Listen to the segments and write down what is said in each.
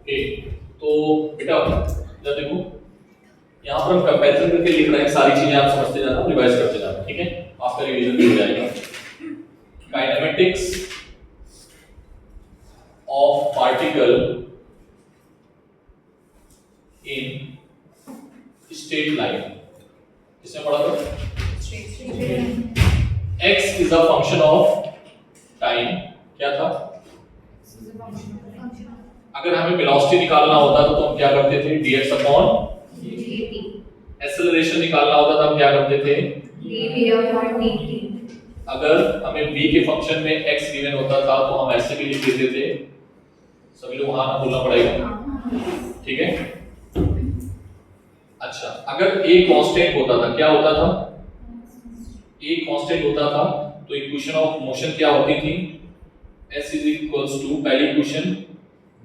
Okay, तो बेटा इधर देखो, यहाँ पर हम कंपैरिजन करके लिख रहे हैं, सारी चीजें आप समझते जाना, रिवाइज करते जाना, ठीक है, आपका रिवीजन भी हो जाएगा। Kinematics of particle in straight line, किसने पढ़ा था? x is a function of time, क्या था? अगर हमें वेलोसिटी निकालना होता तो हम क्या करते थे? dx upon dt। एक्सेलरेशन निकालना होता तो हम क्या करते थे? dv upon dt। अगर हमें v के फंक्शन में x गिवन होता था तो हम ऐसे भी लिख देते थे, सभी लोग हाँ ना बोलना पड़ेगा, ठीक है। अच्छा, अगर a कांस्टेंट होता था, क्या होता था? a कांस्टेंट होता था तो इक्वेशन ऑफ मोशन क्या होती थी? s इज इक्वल्स टू, पहली equation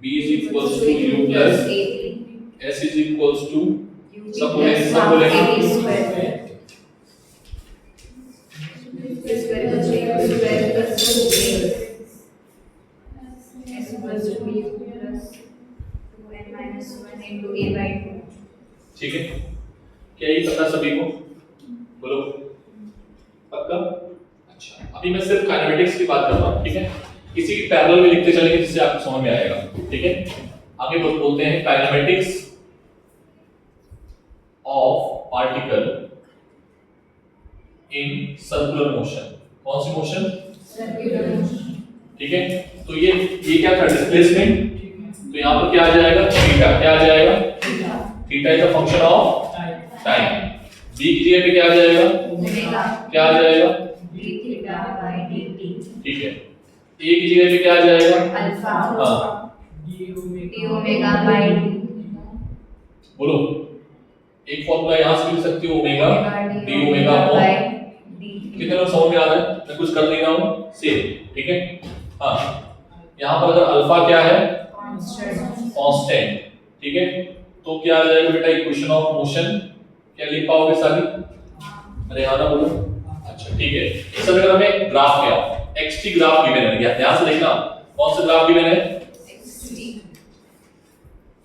b is equals to u प्लस s इज इक्वल्स टू, सब बोलेंगे ठीक है। क्या ये पता सभी को? बोलो पक्का? अच्छा, अभी मैं सिर्फ काइनेमेटिक्स की बात कर रहा हूँ, ठीक है, किसी पैरेलल में लिखते चलेंगे जिससे आपको समझ में आएगा, ठीक है। आगे बोलते हैं kinematics of particle in circular motion. कौन सी मोशन? सर्कुलर मोशन, ठीक है। तो ये क्या था? डिस्प्लेसमेंट। तो यहाँ पर क्या आ जाएगा? थीटा। क्या आ जाएगा? Theta is a function of time. b की जगह पे क्या आ जाएगा? ओमेगा। क्या आ जाएगा? d थीटा बाय dt, ठीक है। a की जगह पे क्या आ जाएगा? अल्फा। हां, d ओमेगा बाय dt। बोलो, एक फॉर्मूला यहां से लिख सकती हो, omega d omega by dt। कितने लोग समझ में आ रहा है? मैं कुछ कर नहीं रहा हूं, सेम, ठीक है। हां, यहां पर अगर अल्फा क्या है? कांस्टेंट, ठीक है, तो क्या आ जाएगा बेटा? इक्वेशन ऑफ मोशन क्या लिख पाओगे सारी? अरे हाँ ना बोलो। अच्छा ठीक है, इस समय अगर हमें ग्राफ क्या xt ग्राफ गिवन है, ध्यान से देखना कौन सा ग्राफ गिवन है?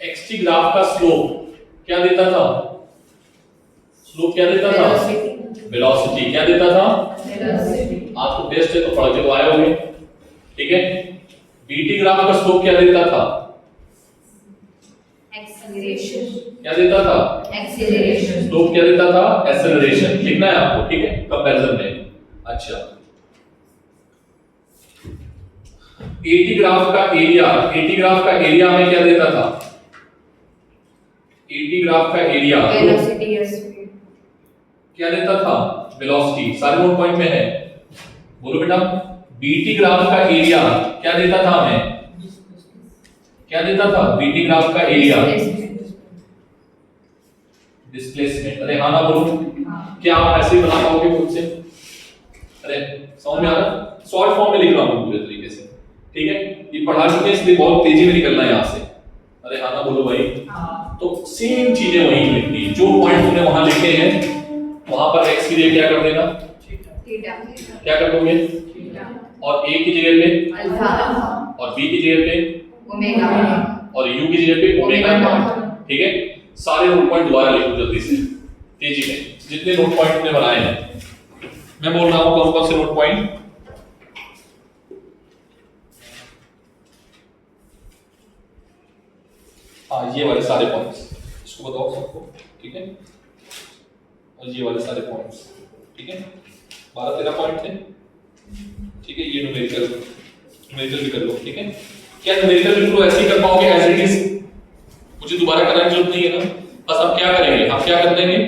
xt ग्राफ का स्लोप क्या देता था? स्लोप क्या देता था? वेलोसिटी। क्या देता था? वेलोसिटी। आपको टेस्ट है तो पढ़ के तो आए होंगे, ठीक है। bt ग्राफ का स्लोप क्या देता था? एक्सेलरेशन। क्या देता था? एक्सेलरेशन। स्लोप क्या देता था? एक्सेलरेशन। लिखना है आपको, ठीक है, कंपैरिजन में। अच्छा, AT ग्राफ का एरिया, AT ग्राफ का एरिया हमें क्या देता था? AT ग्राफ का एरिया वेलोसिटी क्या देता था? वेलोसिटी। सारे नोट पॉइंट में है, बोलो बेटा। BT ग्राफ का एरिया क्या देता था हमें? क्या देता था? BT ग्राफ का एरिया डिस्प्लेसमेंट। अरे हाँ ना बोलो। क्या आप ऐसे ही बना पाओगे खुद से? अरे समझ में आ रहा? शॉर्ट फॉर्म में लिख रहा हूं पूरे तरीके से, ठीक है। ये पढ़ा चुके हैं इसलिए बहुत तेजी में निकलना है यहां से। अरे हाँ ना बोलो भाई। तो सेम चीजें वहीं लिखनी है, जो पॉइंट तुमने वहां लिखे हैं वहां पर x की जगह क्या कर देना? थीटा। क्या कर दोगे? थीटा। और a की जगह पे अल्फा, और b की जगह पे ओमेगा, और u की जगह पे ओमेगा, ठीक है। सारे नोट पॉइंट दोबारा लिखो जल्दी से, तेजी में, जितने नोट पॉइंट तुमने बनाए हैं। मैं बोल रहा हूं कौन कौन से नोट पॉइंट। हाँ, ये वाले सारे पॉइंट्स इसको बताओ सबको, ठीक है। और ये वाले सारे पॉइंट्स, ठीक है, 12-13 पॉइंट थे, ठीक है। ये न्यूमेरिकल भी कर लो, ठीक है। क्या न्यूमेरिकल बिल्कुल ऐसे ही कर पाओगे एज इट इज? मुझे दोबारा कराने की जरूरत नहीं है ना। बस अब क्या करेंगे, हम क्या कर देंगे,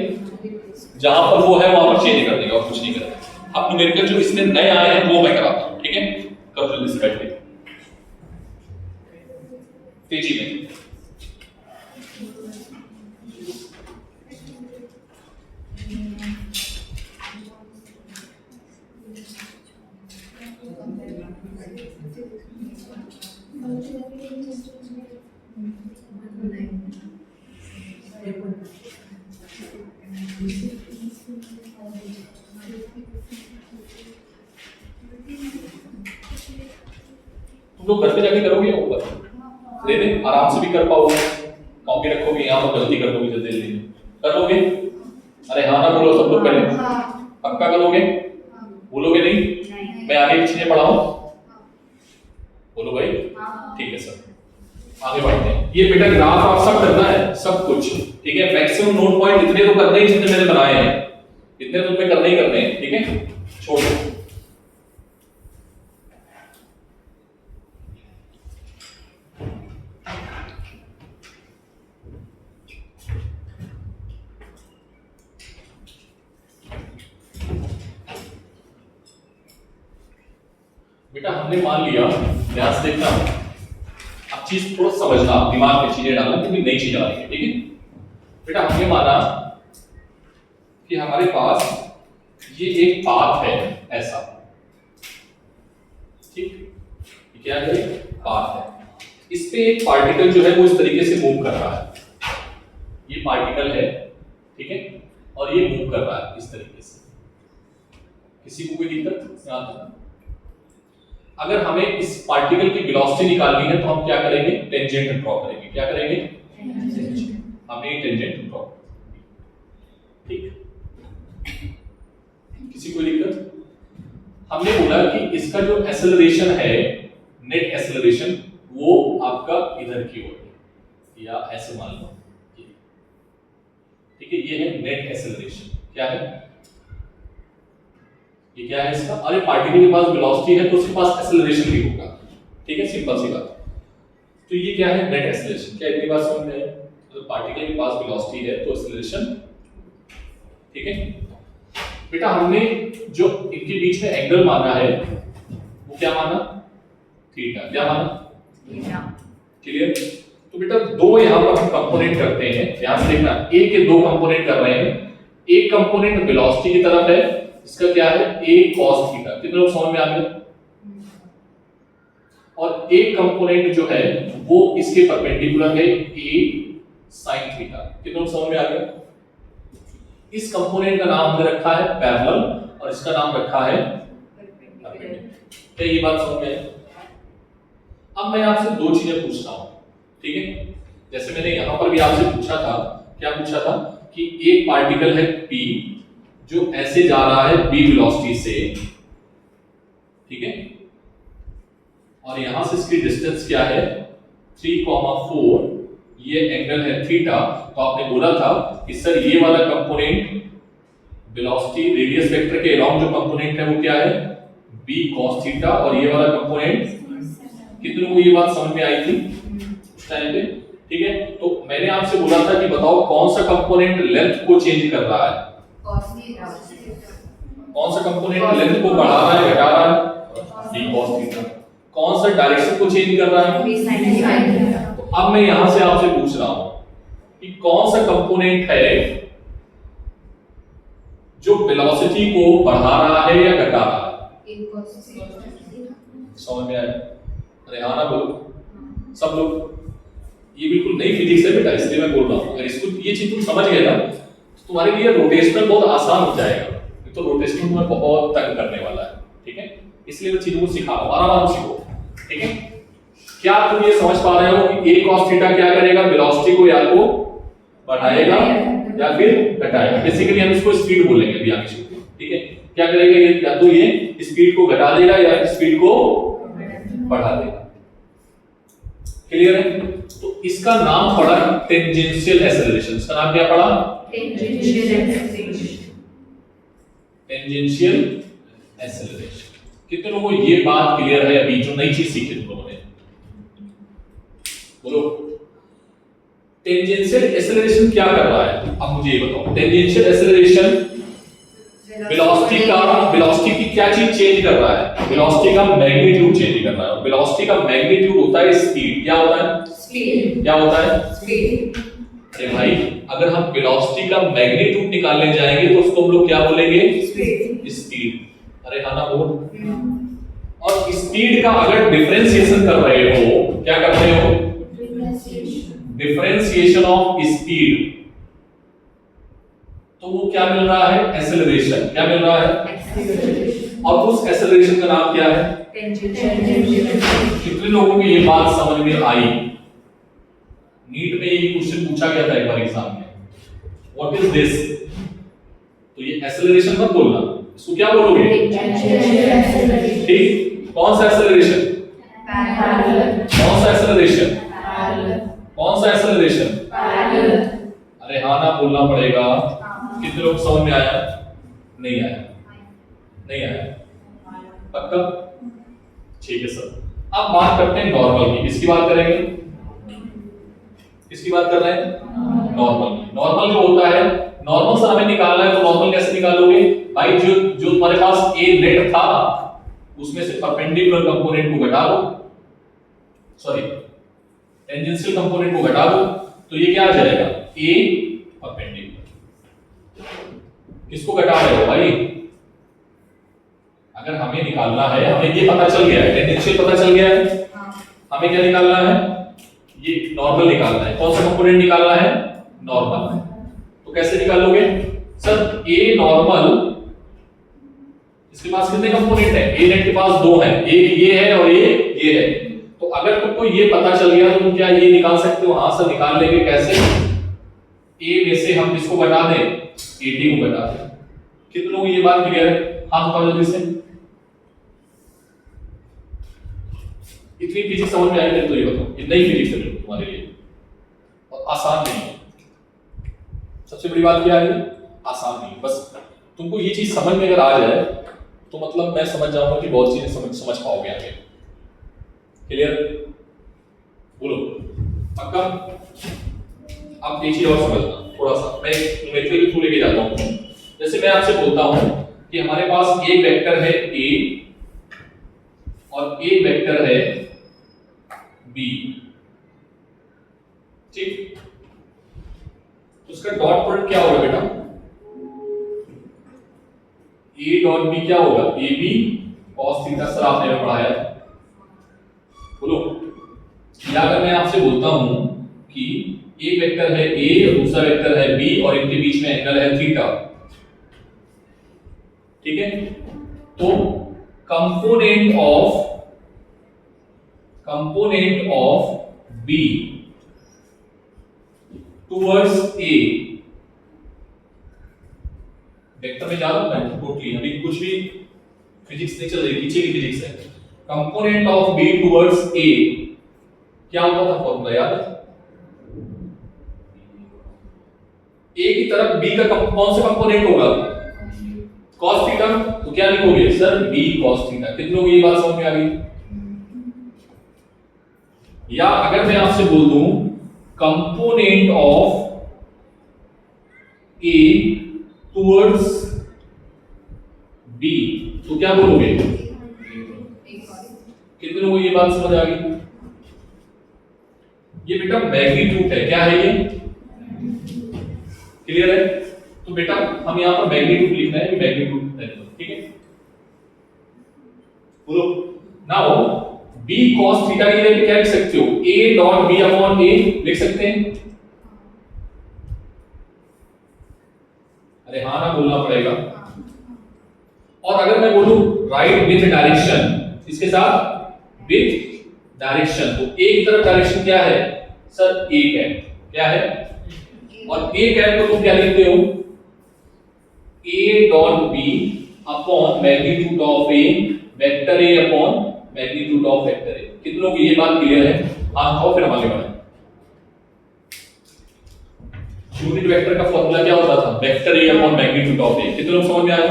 जहां पर वो है वहां पर चेंज कर देंगे और कुछ नहीं करेंगे। अब न्यूमेरिकल जो इसमें नए आए हैं वो मैं कराता हूं, ठीक है। कर लो लिस्ट बैठ के तेजी में। तुम लोग घर पे जाके करोगे या ऊपर? दे दे, आराम से भी कर पाओगे, कॉपी रखोगे यहाँ पर गलती कर दोगे जल्दी जल्दी कर लोगे। अरे हाँ ना बोलो सब लोग पहले, पक्का करोगे, बोलोगे नहीं? मैं आगे की चीजें पढ़ाऊं, बोलो भाई। ठीक है सर, आगे बढ़ते हैं। ये बेटा ग्राफ आप सब करना है, सब कुछ ठीक है। मैक्सिमम नोट पॉइंट इतने तो करने ही जितने मैंने बनाए हैं, इतने तो तुम्हें करने ही करने हैं, ठीक है। छोड़ो बेटा, हमने मान लिया, ध्यान से देखना, अब चीज थोड़ा समझना, दिमाग में चीजें डालना क्योंकि नई चीज आ रही है, ठीक है। बेटा हमने माना कि हमारे पास ये एक पाथ है ऐसा, ठीक, क्या है? पाथ है, इस पे एक पार्टिकल जो है वो इस तरीके से मूव कर रहा है, ये पार्टिकल है, ठीक है, और ये मूव कर रहा है इस तरीके से। किसी को कोई दिक्कत यहाँ तक? अगर हमें इस पार्टिकल की वेलोसिटी निकालनी है तो हम क्या करेंगे? टेंजेंट ड्रॉ करेंगे। क्या करेंगे? हमें टेंजेंट ड्रॉ, ठीक। किसी को दिक्कत? हमने बोला कि इसका जो एक्सेलरेशन है, नेट एक्सेलरेशन, वो आपका इधर की ओर है, या ऐसे मान लो, ठीक है, ये है नेट एक्सेलरेशन। क्या है ये? क्या है इसका? अरे पार्टिकल के पास वेलोसिटी है तो उसके पास एक्सेलरेशन भी होगा, ठीक है, सिंपल सी बात। तो ये क्या है? Net acceleration. क्या इतनी बात समझ में आई? तो पार्टिकल के पास वेलोसिटी है तो एक्सेलरेशन, ठीक है। बेटा हमने जो इनके बीच में एंगल माना है वो क्या माना? थीटा। क्या माना? थीटा। क्लियर? तो बेटा दो यहां पर हम कंपोनेंट करते हैं, ध्यान से देखना, ए के दो कंपोनेंट कर रहे हैं। एक कंपोनेंट वेलोसिटी की तरफ है, इसका क्या है? a cos theta. कितने लोग समझ में आ गए? और एक कंपोनेंट जो है वो इसके परपेंडिकुलर है, a sin थीटा। कितने लोग समझ में आ गए? इस कंपोनेंट का नाम हमने रखा है पैरेलल और इसका नाम रखा है परपेंडिकुलर। क्या ये बात समझ में आई? अब मैं आपसे दो चीजें पूछता हूं, ठीक है। जैसे मैंने यहां पर भी आपसे पूछा था, क्या पूछा था कि एक पार्टिकल है p जो ऐसे जा रहा है b वेलोसिटी से, ठीक है, और यहां से इसकी डिस्टेंस क्या है? 3,4, ये एंगल है थीटा। तो आपने बोला था कि सर ये वाला कंपोनेंट वेलोसिटी रेडियस वेक्टर के अलोंग जो कंपोनेंट है वो क्या है? b cos theta. और ये वाला कंपोनेंट, कितने लोगों को ये बात समझ में आई थी उस टाइम पे? ठीक है, तो मैंने आपसे बोला था कि बताओ कौन सा कंपोनेंट लेंथ को चेंज कर रहा है? कौन सा कंपोनेंट लेंथ को बढ़ा रहा है, घटा रहा है? b cos theta. कौन सा डायरेक्शन को चेंज कर रहा है? b sin theta. तो अब मैं यहां से आपसे पूछ रहा हूं कि कौन सा कंपोनेंट है जो वेलोसिटी को बढ़ा रहा है या घटा रहा है? समझ में आया? अरे हाँ ना बोलो सब लोग। ये बिल्कुल नई फिजिक्स है बेटा, इसलिए मैं बोल रहा हूं। अगर इसको ये चीज तुम समझ गए ना तो तुम्हारे लिए रोटेशनल बहुत आसान हो जाएगा। तो रोटेशनल तुम्हें बहुत तंग करने वाला है, ठीक है, इसलिए मैं चीजों को सिखा रहा हूं, आराम से सीखो, ठीक है। क्या तुम ये समझ पा रहे हो कि a cos थीटा क्या करेगा? वेलोसिटी को या तो बढ़ाएगा या फिर घटाएगा। बेसिकली हम इसको स्पीड बोलेंगे अभी आगे चलते हैं, ठीक है। क्या करेगा ये? या तो ये स्पीड को घटा देगा या फिर स्पीड को बढ़ा देगा। क्लियर है? तो इसका नाम पड़ा टेंजेंशियल एक्सेलरेशन। इसका नाम क्या पड़ा? Tangential acceleration. Tangential acceleration. कितने लोगों को ये बात क्लियर है अभी जो नई चीज सीखी तुम लोगों ने? बोलो। टेंजेंशियल एक्सेलरेशन क्या कर रहा है? अब मुझे ये बताओ। टेंजेंशियल एक्सेलरेशन वेलोसिटी की क्या चीज चेंज कर रहा है? वेलोसिटी का मैग्नीट्यूड चेंज कर रहा है। वेलोसिटी का मैग्नीट्यूड होता है स्पीड। क्या होता है? स्पीड। क्या होता है? स्पीड। अरे भाई, अगर हम वेलोसिटी का मैग्नीट्यूड निकालने जाएंगे तो उसको हम लोग क्या बोलेंगे? स्पीड। स्पीड। अरे हाँ ना बोल। और स्पीड का अगर डिफरेंशिएशन कर रहे हो, क्या कर रहे हो? डिफरेंशिएशन ऑफ स्पीड, तो वो क्या मिल रहा है? एक्सेलरेशन। क्या मिल रहा है? एक्सेलरेशन। और उस एक्सेलरेशन का नाम क्या है? टेंजेंशियल। कितने लोगों को ये बात समझ में आई नीट में ये क्वेश्चन पूछा गया था एक बार एग्जाम में, व्हाट इज दिस? तो ये एक्सेलरेशन मत बोलना, इसको क्या बोलोगे? ठीक, कौन सा एक्सेलरेशन? कौन सा एक्सेलरेशन? कौन सा एक्सेलरेशन? अरे हाँ ना बोलना पड़ेगा। कितने लोग समझ में आया? नहीं आया? नहीं आया? पक्का? ठीक है सर। अब बात करते हैं नॉर्मल की। किसकी बात करेंगे? किसकी बात कर रहे हैं? नॉर्मल। नॉर्मल जो होता है, नॉर्मल सर हमें निकालना है, तो नॉर्मल कैसे निकालोगे भाई? जो तुम्हारे पास ए नेट था उसमें से परपेंडिकुलर कंपोनेंट को घटा दो, सॉरी टेंजेंशियल कंपोनेंट को घटा दो, तो ये क्या आ जाएगा? ए परपेंडिकुलर। किसको घटा रहे हो भाई? अगर हमें निकालना है, हमें ये पता चल गया है, टेंजेंशियल पता चल गया है, हमें क्या निकालना है? ये नॉर्मल निकालना है। कौन सा कंपोनेंट निकालना है? नॉर्मल। तो कैसे निकालोगे सर? ए नॉर्मल, इसके पास कितने कंपोनेंट है? ए नेट के पास दो हैं, एक ये है और ये है। तो अगर तुमको ये पता चल गया तो तुम क्या ये निकाल सकते हो? हाँ सर निकाल लेंगे। कैसे? ए में से हम किसको घटा दें? एटी को घटा दें। कितने लोग ये बात क्लियर है? हाथ उठाओ जल्दी से। इतनी फिजिक्स समझ में आई है तो ये बताओ, ये नई फिजिक्स है तुम्हारे लिए और आसान नहीं है। सबसे बड़ी बात क्या है? आसान नहीं है। बस तुमको ये चीज समझ में अगर आ जाए तो मतलब मैं समझ जाऊंगा कि बहुत चीजें समझ पाओगे आगे। क्लियर? बोलो पक्का? अब एक चीज और समझना थोड़ा सा, मैं न्यूमेरिकल के थ्रू लेके जाता हूँ। जैसे मैं आपसे बोलता हूँ कि हमारे पास एक वेक्टर है ए और एक वेक्टर है बी, ठीक? उसका डॉट प्रोडक्ट क्या होगा बेटा? ए डॉट बी क्या होगा? ए बी cos थीटा। सर आपने पढ़ाया, बोलो। या अगर मैं आपसे बोलता हूं कि एक वेक्टर है ए और दूसरा वेक्टर है बी और इनके बीच में एंगल है थीटा, ठीक है? तो component of be towards a, vector में जा रहा हूं मैं टोटली, अभी कुछ भी फिजिक्स नहीं चल रही, पीछे की फिजिक्स है। Component of be towards a क्या होता था? फॉर्मूला याद है? ए की तरफ बी का कौन सा कंपोनेंट होगा? cos theta. तो क्या लिखोगे सर? b cos theta. कितने लोग ये बात समझ में आ गई? या अगर मैं आपसे बोल दूं component of a towards b, तो क्या बोलोगे? कितने लोगों को ये बात समझ आ गई? ये बेटा मैग्नीट्यूड है। क्या है ये? क्लियर है? तो बेटा हम यहां पर मैग्नीट्यूड लिखना है, मैग्नीट्यूड, ठीक है? बोलो नाउ b cos थीटा की जगह क्या लिख सकते हो? a dot b upon a लिख सकते हैं। अरे हाँ ना बोलना पड़ेगा। और अगर मैं बोलूं राइट विथ डायरेक्शन, इसके साथ विथ डायरेक्शन, तो a की तरफ डायरेक्शन क्या है सर? एक है। क्या है? और एक है तो तुम क्या लिखते हो? a dot b upon magnitude of a vector a upon magnitude of vector a। कितने लोग ये बात क्लियर है? हाथ उठाओ फिर हम आगे बढ़ें। यूनिट वेक्टर का फॉर्मूला क्या होता था? Vector a upon magnitude of a। कितने लोग समझ में आया?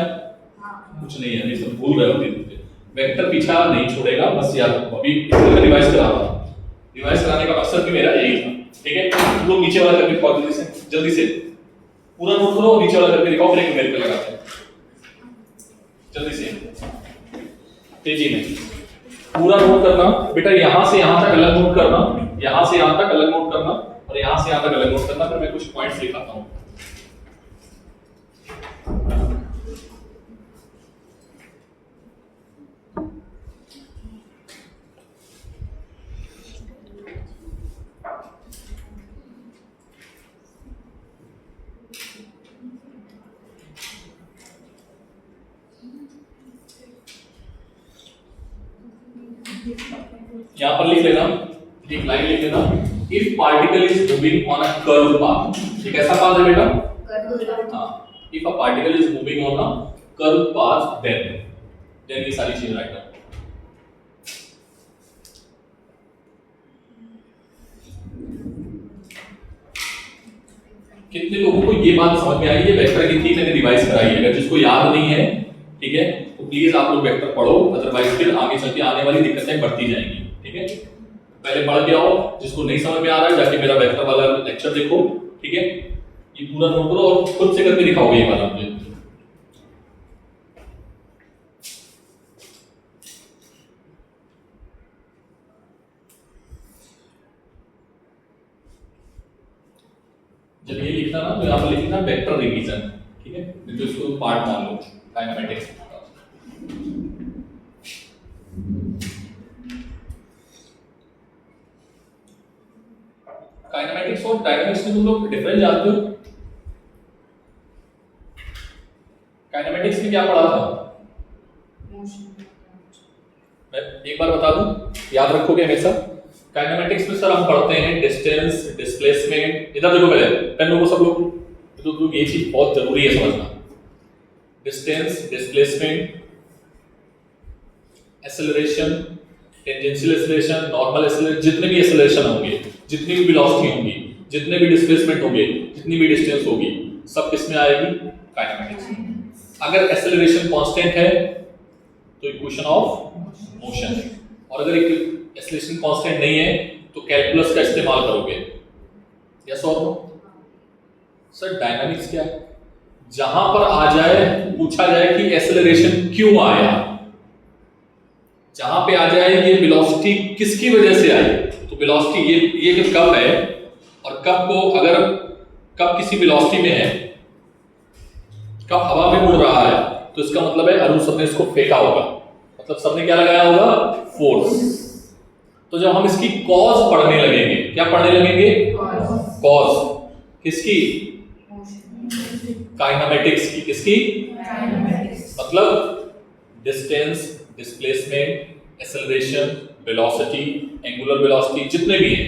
कुछ नहीं है, नहीं सब भूल रहे हो धीरे-धीरे। वेक्टर पीछा नहीं छोड़ेगा, बस याद रखो। अभी इसको रिवाइज करा रहा हूं, रिवाइज कराने का मकसद भी मेरा यही था, ठीक है? तुम लोग नीचे वाला करके दिखाओ जल्दी से पूरा नोट करो, नीचे वाला करके दिखाओ, फिर एक न्यूमेरिकल लगाते हैं जल्दी से तेजी में। पूरा नोट करना बेटा, यहां से यहां तक अलग नोट करना, यहां से यहां तक अलग नोट करना और यहां से यहां तक अलग नोट करना। फिर मैं कुछ पॉइंट्स लिखाता हूं। यहां पर लिख लेना एक लाइन लिख देना, if particle is moving on a curve path. ये कैसा पाथ है बेटा? कर्व। हाँ, if a particle is moving on a curve path then ये सारी चीजें राइट। कितने लोगों को ये बात समझ में आई है वेक्टर की थी, मैंने रिवाइज कराई है? अगर जिसको याद नहीं है, ठीक है, तो प्लीज आप लोग वेक्टर पढ़ो, अदरवाइज फिर आगे चल के आने वाली दिक्कतें बढ़ती जाएंगी। ठीक है, पहले पढ़ के आओ, जिसको नहीं समझ में आ रहा है जाके मेरा वेक्टर वाला लेक्चर देखो। ठीक है, ये पूरा नोट करो और खुद से करके दिखाओगे ये वाला मुझे। जब ये लिखना ना तो यहाँ पर लिखना वेक्टर रिवीजन। ठीक है, तो इसको पार्ट मान लो काइनेमेटिक्स। काइनेमेटिक्स और डायनामिक्स में तुम लोग डिफरेंस जानते हो? काइनेमेटिक्स में क्या पढ़ा था? मैं एक बार बता दूं, याद रखोगे हमेशा। काइनेमेटिक्स में सर हम पढ़ते हैं डिस्टेंस, डिस्प्लेसमेंट। इधर देखो पहले पेन लो सब लोग, तो ये चीज बहुत जरूरी है समझना। Distance, displacement, acceleration, tangential acceleration, normal acceleration, जितने भी एक्सेलरेशन होंगे, जितनी भी वेलोसिटी होंगी, जितने भी डिस्प्लेसमेंट होंगे, जितनी भी डिस्टेंस होगी, सब किस में आएगी? काइनेमेटिक्स में। अगर एक्सेलरेशन कांस्टेंट है तो इक्वेशन ऑफ मोशन, और अगर एक्सेलरेशन कांस्टेंट नहीं है तो कैलकुलस का इस्तेमाल करोगे। यस और नो? सर डायनामिक्स क्या है? जहां पर आ जाए पूछा जाए कि एक्सेलरेशन क्यों आया, जहां पे आ जाए ये वेलोसिटी किसकी वजह से आई, तो वेलोसिटी ये कब है, और कब को अगर कब किसी वेलोसिटी में है, कब हवा में उड़ रहा है, तो इसका मतलब है अरुण सर ने इसको फेंका होगा, मतलब सर ने क्या लगाया होगा? फोर्स। तो जब हम इसकी कॉज पढ़ने लगेंगे, क्या पढ़ने लगेंगे? कॉज किसकी? काइनेमेटिक्स की। किसकी? मतलब distance, displacement, acceleration, velocity, angular velocity, जितने भी हैं,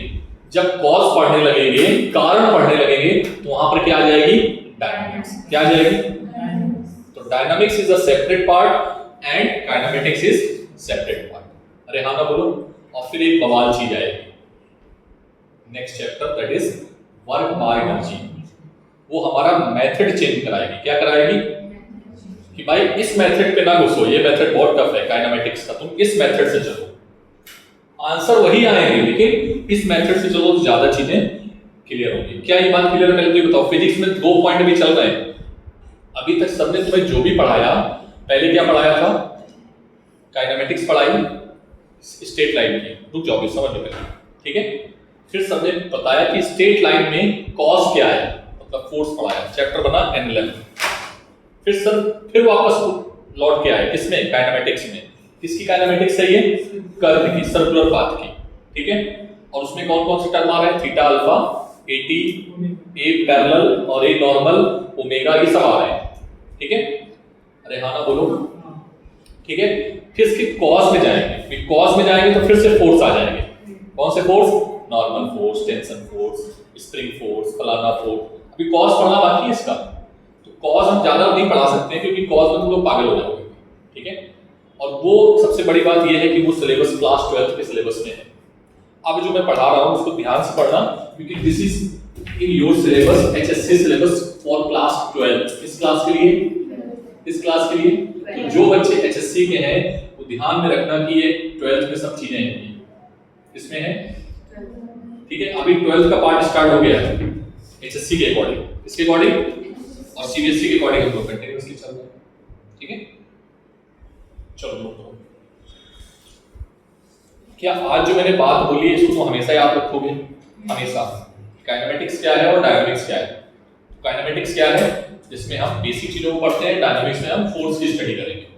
जब कॉज पढ़ने लगेंगे, कारण पढ़ने लगेंगे, तो वहां पर क्या आ जाएगी? डायनामिक्स। क्या आ जाएगी? तो dynamics is a separate part and kinematics is separate part. अरे हाँ ना बोलो। और फिर एक बवाल चीज आएगी next chapter, that is work by energy. वो हमारा मेथड चेंज कराएगी। क्या कराएगी? कि भाई इस मेथड पे ना घुसो, ये मेथड बहुत टफ है काइनेमेटिक्स का, तुम इस मेथड से चलो। आंसर वही आएंगे लेकिन इस मेथड से चलो तो ज्यादा चीजें क्लियर होंगी। क्या ये बात क्लियर है? पहले तो ये बताओ, फिजिक्स में 2 पॉइंट भी चल रहे हैं। अभी तक सबने तुम्हें जो भी पढ़ाया, पहले क्या पढ़ाया था? काइनेमेटिक्स पढ़ाई स्ट्रेट लाइन की। रुक जाओ समझ लो पहले, ठीक है। फिर सबने बताया कि स्ट्रेट लाइन में कॉस क्या है, मतलब फोर्स पढ़ाया, चैप्टर बना एनएलएम। फिर वापस लौट के आए किसमें? काइनेमेटिक्स में। किसकी काइनेमेटिक्स है ये? कर्व की, सर्कुलर पाथ की, ठीक है। और उसमें कौन कौन से टर्म आ रहे हैं? थीटा, अल्फा, एटी, ए पैरेलल और ए नॉर्मल, ओमेगा, ये सब आ रहे हैं, ठीक है। अरे हाँ ना बोलो, ठीक है। फिर इसके कॉस में जाएंगे, कॉस में जाएंगे तो फिर से फोर्स आ जाएंगे। कौन से force? Normal force, tension force, spring force, फलाना फोर्स। अभी कॉस पढ़ना बाकी है इसका, तो कॉस हम ज्यादा नहीं पढ़ा सकते क्योंकि कॉस में तुम लोग पागल हो जाओगे, ठीक है। और वो सबसे बड़ी बात ये है कि वो सिलेबस क्लास 12 के सिलेबस में है। अब जो मैं पढ़ा रहा हूँ उसको ध्यान से पढ़ना, क्योंकि this is in your syllabus, HSC syllabus for class 12। इस क्लास के लिए, इस क्लास के लिए तो जो बच्चे एचएससी के हैं वो ध्यान में रखना कि ये 12th में सब चीजें हैं, इसमें है, ठीक है। अभी 12th का पार्ट स्टार्ट हो गया है एचएससी के अकॉर्डिंग, इसके अकॉर्डिंग और सीबीएसई के अकॉर्डिंग हम लोग कंटिन्यूअसली चल रहे हैं, ठीक है। चलो तो क्या आज जो मैंने बात बोली है इसको तो हमेशा याद रखोगे, हमेशा। काइनेमेटिक्स क्या है और डायनामिक्स क्या है? काइनेमेटिक्स क्या है? जिसमें हम बेसिक चीजों को पढ़ते हैं, डायनामिक्स में हम फोर्स की स्टडी करेंगे।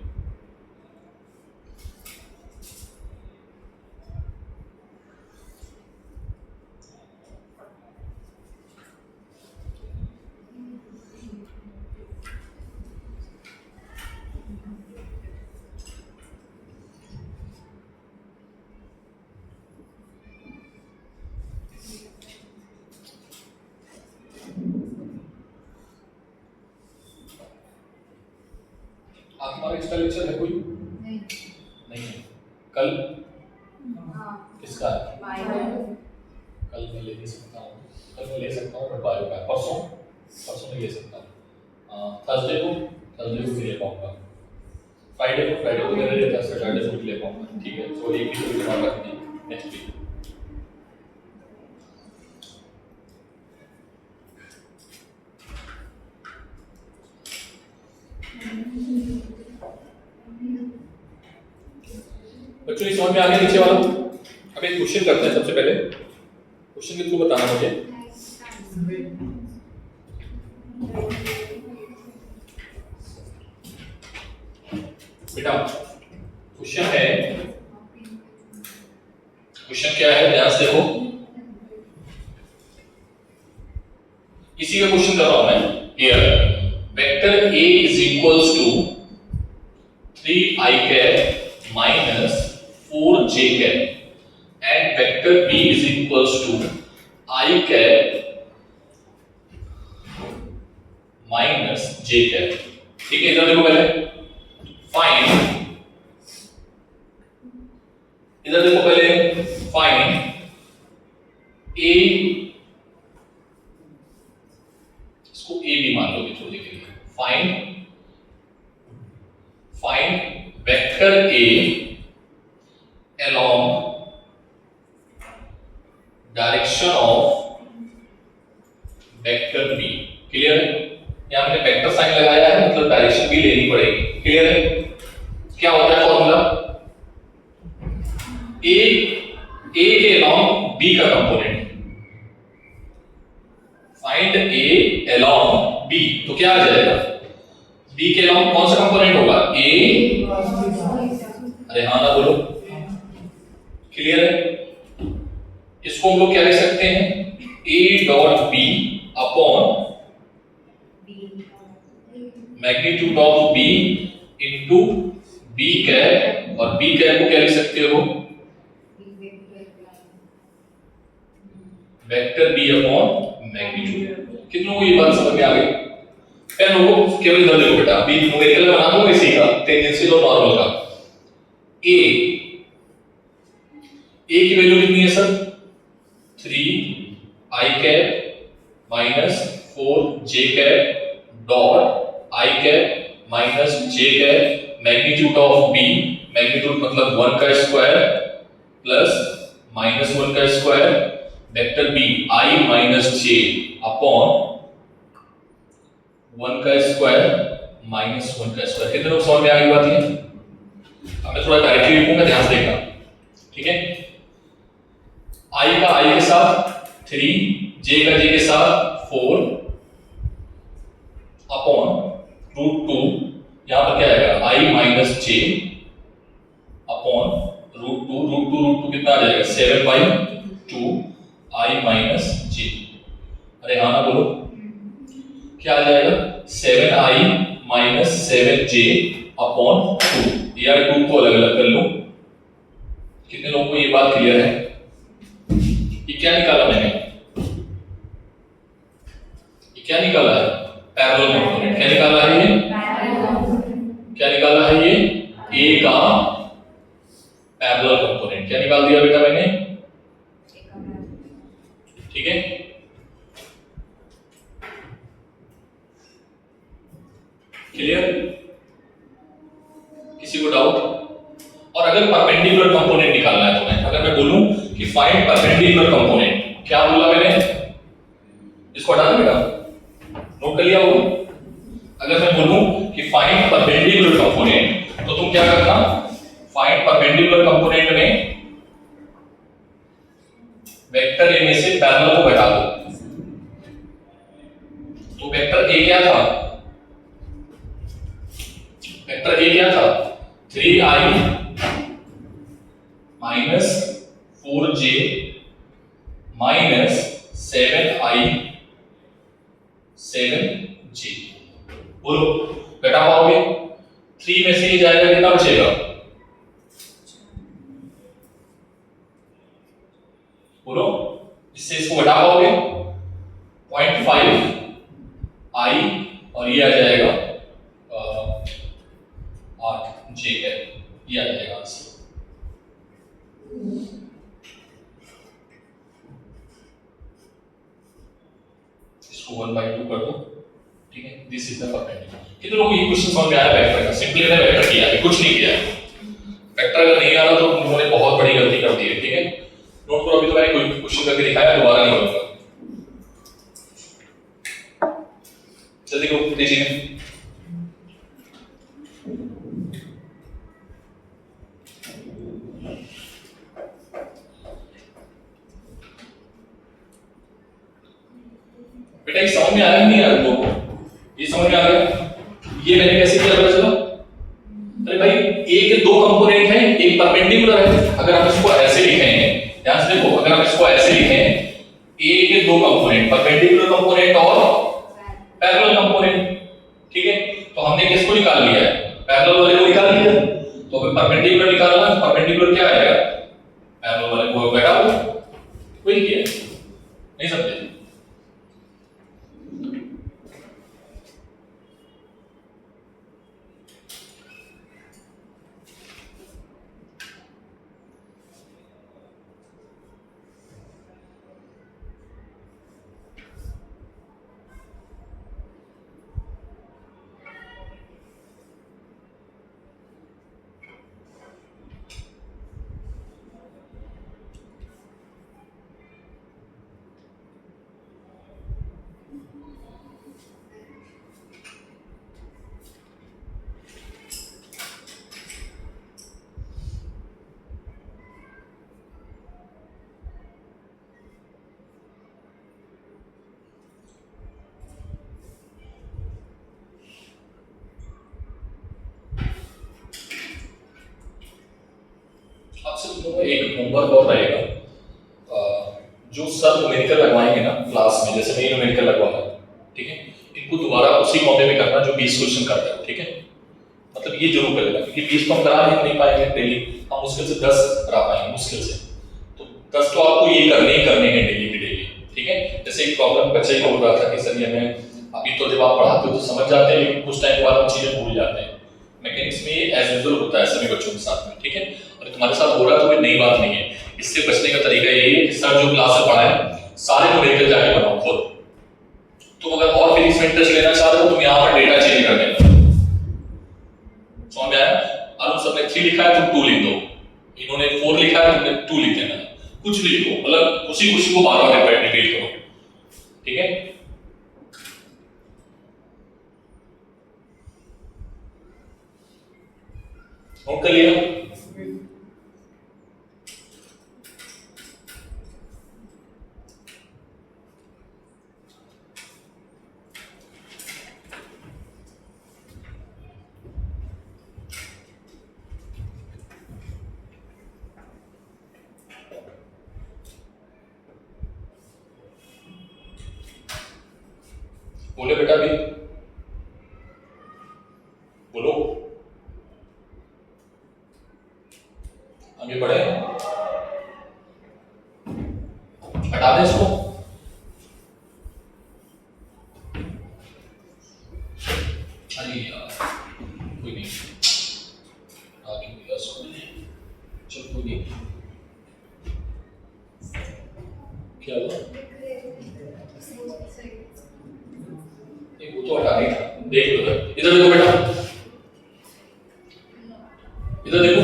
का लेक्चर है कोई? नहीं है। कल किसका है? कल मैं ले सकता हूँ, कल मैं ले सकता हूँ, बट बायो का परसों नहीं ले सकता। थर्सडे को भी ले पाऊंगा, फ्राइडे को मेरे लिए, सैटरडे को भी ले पाऊंगा। ठीक है, तो एक ही दिमाग रखनी नेक्स्ट वीक। बच्चों इस समझ में आ गया नीचे वाला? अब एक क्वेश्चन करते हैं। सबसे पहले क्वेश्चन के थ्रू बताना मुझे। बेटा क्वेश्चन है, क्वेश्चन क्या है ध्यान से देखो। इसी का क्वेश्चन कर रहा हूं मैं। Here vector A is equals to 3i cap minus 4j cap and vector B is equals to i cap minus j cap. ठीक है, इधर देखो पहले फाइंड, इधर देखो पहले फाइंड A, इसको A भी मान लोगे थोड़ी के लिए। Find vector A along direction of vector B। Clear है? यहां हमने वेक्टर साइन लगाया है, मतलब डायरेक्शन भी लेनी पड़ेगी। क्लियर है? क्या होता है फॉर्मूला? A के along B का component, find A along B, तो क्या आ जाएगा? B के along कौन सा कंपोनेंट होगा? A, अरे हाँ ना बोलो। क्लियर है? इसको हम लोग क्या लिख सकते हैं? A dot B upon magnitude of B into B cap, और B कैप को क्या लिख सकते हो? Vector B upon magnitude. कितने लोगों को ये बात समझ में आ गई? पहले लोगों केवल इधर देखो बेटा, B न्यूमेरिकल में बना दूंगा इसी का, टेंजेंशियल और नॉर्मल का। A की वैल्यू कितनी है sir? 3i cap minus 4j cap dot i cap minus j cap magnitude of B, magnitude मतलब 1 का स्क्वायर प्लस माइनस 1 का square, vector B i minus j upon 1 का स्क्वायर माइनस 1 का square. कितने लोग समझ में आ गई बात है? अब मैं थोड़ा डायरेक्टली लिखूंगा, ध्यान से देखना। ठीक है, i का i के साथ 3, j का j के साथ 4 अपॉन रूट 2, यहां पर क्या आएगा? i minus j upon root 2 कितना आ जाएगा? 7/2 i माइनस j। अरे हाँ ना बोलो, क्या आ जाएगा? 7i minus 7j upon 2। यार 2 को अलग अलग कर लो। कितने लोगों को ये बात क्लियर है? ये क्या निकाला मैंने? ये क्या निकाला है? Parallel component. क्या निकाला है ये? क्या निकाला है ये? A का पैरेलल कंपोनेंट। क्या निकाल दिया बेटा मैंने? ठीक है, क्लियर? किसी को डाउट? और अगर परपेंडिकुलर कंपोनेंट निकालना है तो अगर मैं बोलूं कि फाइंड परपेंडिकुलर कंपोनेंट, क्या बोला मैंने? इसको हटा दो बेटा, नोट कर लिया होगा। अगर मैं बोलूं कि फाइंड परपेंडिकुलर कंपोनेंट, तो तुम क्या करना? फाइंड परपेंडिकुलर कंपोनेंट में वेक्टर ए में से पैरेलल को घटा दो। तो वेक्टर ए क्या था? वेक्टर ए क्या था? 3i minus 4j minus 7j। बोलो घटा पाओगे? 3 में से ये जाएगा, कितना बचेगा? बोलो, इससे इसको घटा पाओगे? 0.5i और ये आ जाएगा 8। इसको 1/2 कर दो, ठीक है। This is the perpendicular. कितने लोगों को ये क्वेश्चन समझ में आया वेक्टर का? सिंपली मैंने वेक्टर किया है, कुछ नहीं किया है। वेक्टर अगर नहीं आ रहा तो तुम लोगों ने बहुत बड़ी गलती कर दी है, ठीक है। नोट करो, अभी तो मैंने कोई क्वेश्चन करके दिखाया, दोबारा नहीं करूंगा। जल्दी करो, तेजी में। बेटा ये समझ में आया कि नहीं आया तुम लोगों को? ये समझ में आ गया? ये मैंने कैसे किया पता चला? अरे भाई ए के दो कंपोनेंट हैं, एक परपेंडिकुलर है। अगर हम इसको ऐसे लिखेंगे, ध्यान से देखो, अगर हम इसको ऐसे लिखें, ए के दो कंपोनेंट, परपेंडिकुलर कंपोनेंट और पैरेलल कंपोनेंट, ठीक है। तो हमने किसको निकाल लिया है? पैरेलल वाले को निकाल लिया। तो अगर परपेंडिकुलर निकालना है, परपेंडिकुलर क्या आएगा? पैरेलल वाले को बेटा वही किया, नहीं समझे? एक होमवर्क और रहेगा, जो सर न्यूमेरिकल लगवाएंगे ना क्लास में, जैसे मैं न्यूमेरिकल लगवाऊंगा, ठीक है, इनको दोबारा उसी कॉपी में करना जो 20 क्वेश्चन करता है, ठीक है। मतलब ये जरूर करेगा, क्योंकि 20 तो हम करा नहीं पाएंगे डेली, हम मुश्किल से 10 करा पाएंगे, मुश्किल से। तो 10 तो आपको ये करने ही करने हैं डेली की डेली, ठीक है। जैसे एक प्रॉब्लम बच्चे को हो रहा था कि सर ये मैं अभी तो जब आप पढ़ाते हो तो समझ जाते हैं, लेकिन कुछ टाइम के बाद हम चीजें भूल जाते हैं। मैकेनिक्स में एज यूजुअल होता है सभी बच्चों के साथ में, ठीक है। और तुम्हारे साथ हो रहा है तो कोई नई बात नहीं है। इससे बचने का तरीका यही है कि सर जो क्लास में पढ़ाए सारे न्यूमेरिकल जाके बनाओ खुद। तुम अगर और फिजिक्स में इंटरेस्ट लेना चाहते हो, तुम यहाँ पर डेटा चेंज कर देना। समझ में आया? अरुण सर ने 3 लिखा है, तुम 2 लिख दो। इन्होंने 4 लिखा है, तुमने 2 लिख देना। कुछ भी लिखो, मतलब उसी को बार-बार रिपीट करो, ठीक है। नोट कर लिया? बोले बेटा भी बोलो, आगे बढ़े, हटा दें इसको। अरे यार कोई नहीं, आगे मिला इसको, चल कोई नहीं। क्या हुआ? वो तो हटा नहीं था, देख लो इधर देखो बेटा, इधर देखो।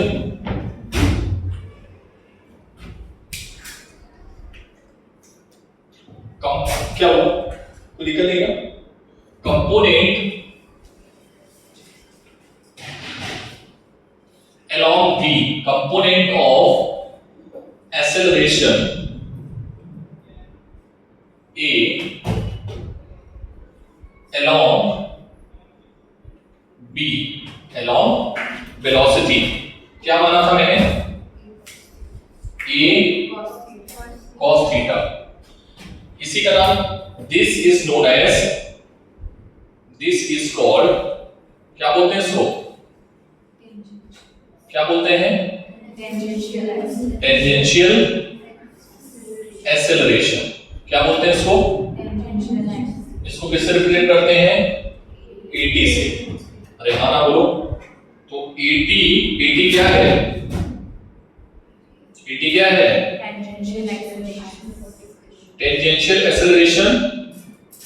क्या हुआ? तो निकल नहीं रहा। Component along V, component of acceleration A along B along velocity, क्या माना था मैंने? A cos theta। इसी का नाम this is known as, this is called, क्या बोलते हैं इसको? क्या बोलते हैं? Tangential acceleration. क्या बोलते हैं इसको? इसको किससे रिप्रेजेंट करते हैं? AT से। अरे हाँ ना बोलो। तो AT क्या है? AT क्या है? टेंजेंशियल एक्सेलरेशन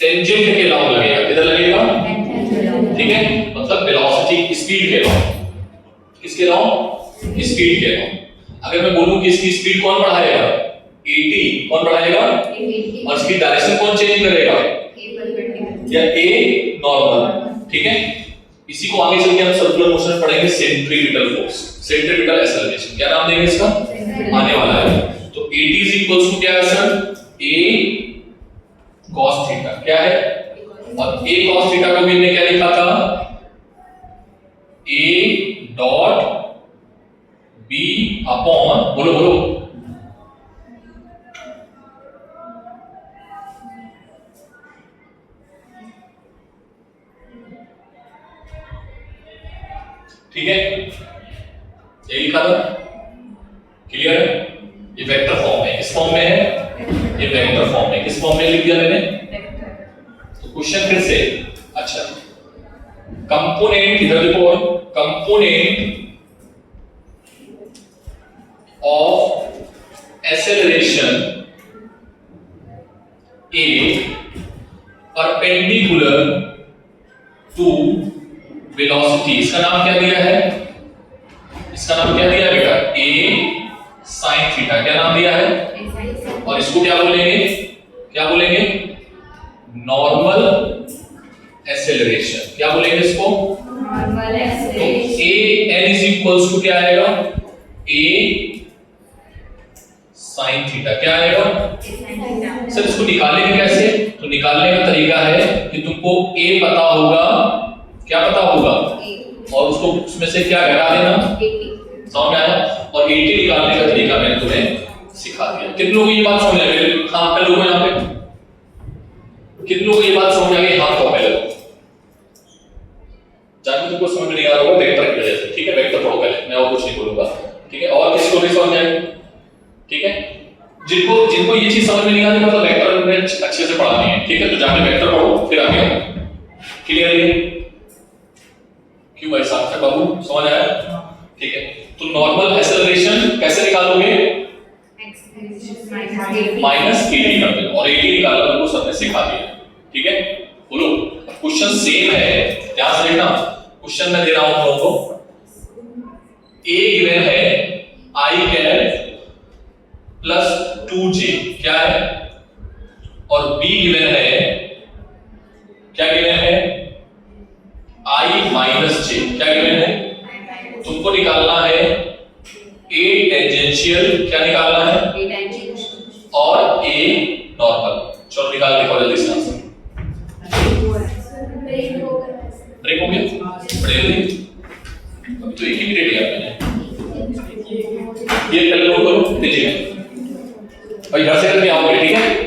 टेंजेंट के लॉन्ग लगेगा, किधर लगेगा, ठीक है, मतलब वेलोसिटी स्पीड के लॉन्ग, किसके लॉन्ग, स्पीड के लॉन्ग। अगर मैं बोलूं कि इसकी स्पीड कौन बढ़ाएगा, 80, कौन बढ़ाएगा, और इसकी डायरेक्शन कौन चेंज करेगा, या ए नॉर्मल, ठीक है। इसी को आगे चल के हम सर्कुलर मोशन पढ़ेंगे, सेंट्रीपिटल फोर्स, सेंट्रीपिटल एक्सेलरेशन, क्या नाम देंगे इसका, आने वाला है। तो 80 इज इक्वल्स टू क्या है सर, a cos थीटा, क्या है, और a cos थीटा को भी हमने क्या लिखा था, a डॉट b अपॉन, बोलो बोलो, ठीक है, ये लिखा था, क्लियर है। ये वेक्टर फॉर्म है, किस फॉर्म में है, ये वेक्टर फॉर्म है, किस फॉर्म में लिख दिया मैंने, तो क्वेश्चन फिर से, अच्छा कंपोनेंट, इधर देखो, component of acceleration A perpendicular to velocity, इसका नाम क्या दिया है, इसका नाम क्या दिया है बेटा, a sin थीटा, क्या नाम दिया है, और इसको क्या बोलेंगे, क्या बोलेंगे, नॉर्मल एक्सेलरेशन, क्या बोलेंगे इसको, normal acceleration. a n is equals to क्या आएगा, a sin थीटा, क्या आएगा, सर इसको निकालेंगे कैसे, तो निकालने का तरीका है कि तुमको a पता होगा, क्या पता होगा, और उसको उसमें से क्या घटा देना, 80, समझ में आया, और 80 निकालने का तरीका मैंने तुम्हें सिखा दिया। कितने लोगों को ये बात समझ आ गई, हां पे लोगों यहां पे, कितने लोगों को ये बात समझ आ गई, हां तो पहले जानते तुमको समझ में नहीं आ रहा होगा वेक्टर की वजह से, ठीक है, वेक्टर पढ़ो पहले, मैं और कुछ नहीं बोलूंगा, ठीक है, और किसको नहीं समझ आएगा, ठीक है, जिनको जिनको ये चीज समझ में नहीं आ रही मतलब वेक्टर में अच्छे से पढ़ानी है, ठीक है, तो जाके वेक्टर पढ़ो फिर आगे आओ, क्लियर है, क्यों ऐसा है बाबू, समझ आया, ठीक है। तो नॉर्मल एक्सेलरेशन कैसे निकालोगे, माइनस 80 कर दो, और 80 निकालना तुमको सर ने सिखा दिया, ठीक है, बोलो। क्वेश्चन सेम है, ध्यान से देखना, क्वेश्चन मैं दे रहा हूं तुम लोगों को, a गिवन है i कैप प्लस 2j, क्या है, और b गिवन है, क्या गिवन है, i माइनस j, क्या गिवन है, तुमको निकालना है a टेंजेंशियल, क्या निकालना है, और a नॉर्मल, चलो निकाल देखो जल्दी से आंसर, ब्रेक हो गया, पढ़ेंगे अभी तो एक ही मिनट है आपने, ये पहले नोट करो, दीजिए भाई, घर से करके आओगे, ठीक है।